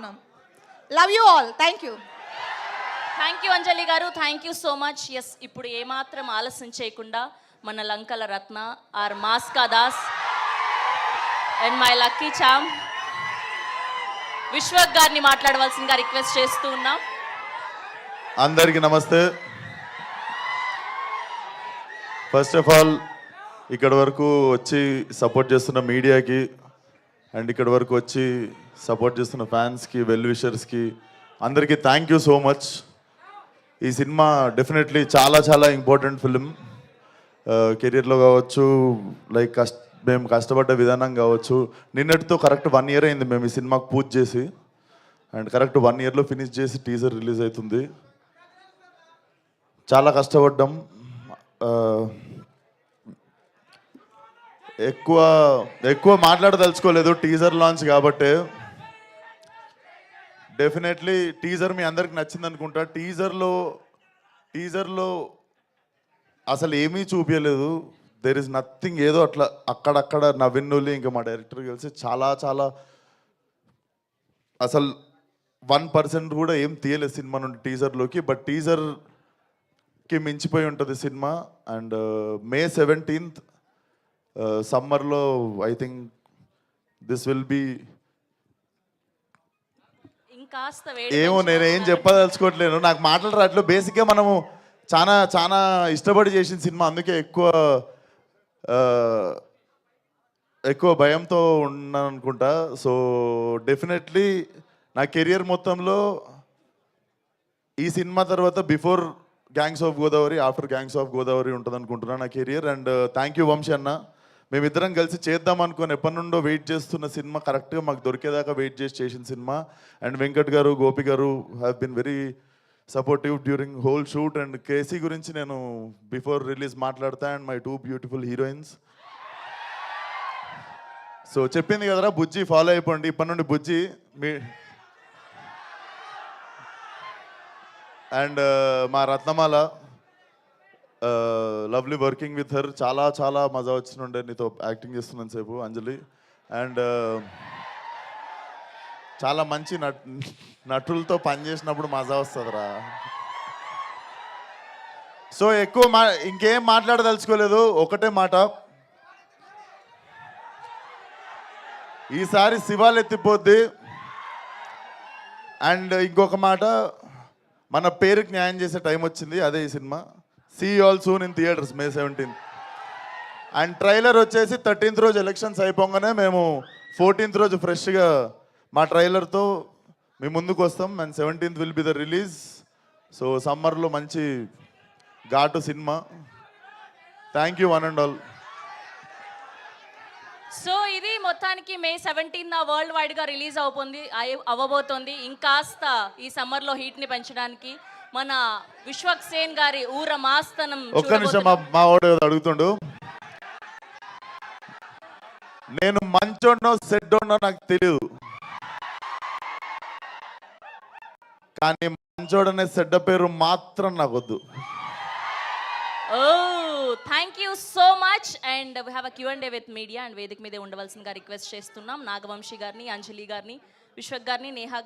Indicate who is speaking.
Speaker 1: ఉన్నాం. Love you all. Thank you.
Speaker 2: Thank you Anjali గారు, thank you so much. Yes, ఇప్పుడు ఏమాత్రం ఆలస్యం చేయకుండా మన లంకల రత్న ఆర్ మాస్కా Das and my lucky charm Vishwak గారిని మాట్లాడవలసిందిగా రిక్వెస్ట్ చేస్తూ ఉన్నాం.
Speaker 3: అందరికీ నమస్తే. ఫస్ట్ ఆఫ్ ఆల్ ఇక్కడ వరకు వచ్చి సపోర్ట్ చేస్తున్న మీడియాకి అండ్ ఇక్కడ వరకు వచ్చి సపోర్ట్ చేస్తున్న ఫ్యాన్స్కి, వెల్ విషర్స్కి అందరికీ థ్యాంక్ యూ సో మచ్. ఈ సినిమా డెఫినెట్లీ చాలా చాలా ఇంపార్టెంట్ ఫిలిం. కెరియర్లో కావచ్చు, లైక్ మేము కష్టపడ్డ విధానం కావచ్చు. నిన్నటితో కరెక్ట్ 1 year అయింది మేము ఈ సినిమాకు పూజ చేసి, అండ్ కరెక్ట్ 1 yearలో ఫినిష్ చేసి టీజర్ రిలీజ్ అవుతుంది. చాలా కష్టపడ్డాం. ఎక్కువ మాట్లాడదలుచుకోలేదు టీజర్ లాంచ్ కాబట్టి. డెఫినెట్లీ టీజర్ మీ అందరికి నచ్చింది అనుకుంటా. టీజర్లో అసలు ఏమీ చూపించలేదు. There is nothing. ఏదో అట్లా అక్కడక్కడ నవ్విన్నులి ఇంకా మా డైరెక్టర్ కలిసి చాలా చాలా అసలు 1% కూడా ఏం తీయలేదు సినిమా నుండి టీజర్లోకి. బట్ టీజర్కి మించిపోయి ఉంటుంది సినిమా. అండ్ May 17th సమ్మర్లో I think this will be
Speaker 2: ఇంకాస్త
Speaker 3: ఏమో నేనేం చెప్పదలుచుకోవట్లేను, నాకు మాటలు రావట్లేదు. బేసిక్గా మనము చాలా చాలా ఇష్టపడి చేసిన సినిమా, అందుకే ఎక్కువ భయంతో ఉన్నాను అనుకుంటా. సో డెఫినెట్లీ నా కెరియర్ మొత్తంలో ఈ సినిమా తర్వాత before gangs of Godavari, after gangs of Godavari ఉంటుంది అనుకుంటున్నాను నా career. And thank you Vamsi అన్న. మేమిద్దరం కలిసి చేద్దాం అనుకుని ఎప్పటి నుండో వెయిట్ చేస్తున్న సినిమా కరెక్ట్గా మాకు దొరికేదాకా వెయిట్ చేసిన సినిమా. అండ్ వెంకట్ గారు, గోపి గారు have been very supportive during whole shoot. And KC గురించి నేను బిఫోర్ రిలీజ్ మాట్లాడతా. And my 2 beautiful heroines. So చెప్పింది కదరా బుజ్జి, ఫాలో అయిపోండి ఇప్పటి నుండి బుజ్జి మీ. అండ్ మా రత్నమాల, లవ్లీ వర్కింగ్ విత్ హర్. చాలా చాలా మజా వచ్చినుండే నీతో యాక్టింగ్ చేస్తున్నాను సేపు అంజలి. అండ్ చాలా మంచి నటులతో పనిచేసినప్పుడు మజా వస్తుందిరా. సో ఎక్కువ ఇంకేం మాట్లాడదలుచుకోలేదు. ఒకటే మాట, ఈసారి శివాలు ఎత్తిపోద్ది. అండ్ ఇంకొక మాట, మన పేరుకి న్యాయం చేసే టైం వచ్చింది, అదే ఈ cinema. See all soon in theatres May 17th. And trailer వచ్చేసి 13th రోజు ఎలక్షన్స్ అయిపోగానే మేము 14th రోజు ఫ్రెష్గా మా ట్రైలర్తో మీ ముందుకు వస్తాం. And 17th will be the release. So సమ్మర్లో మంచి ఘాటు cinema. Thank you one and all.
Speaker 2: So ఇది మొత్తానికి May 17th వరల్డ్ వైడ్గా రిలీజ్ అవ్వబోతోంది. ఇంకాస్త ఈ సమ్మర్లో హీట్ని పెంచడానికి మన విశ్వక్ సేన్ గారి ఊర మాస్తనం.
Speaker 3: ఒక్క నిమిషం, మా వాడు అడుగుతుండు. నేను మంచోడో సెడ్డోనో నాకు తెలియదు, కానీ మంచోడనే సెడ్డ పేరు మాత్రం నాకు వద్దు.
Speaker 2: Thank you so much. And we have a Q&A with media. And వేదిక మీదే ఉండవలసిందిగా రిక్వెస్ట్ చేస్తున్నాం నాగవంశీ గారిని, అంజలి గారిని, విశ్వక్ గారిని, నేహా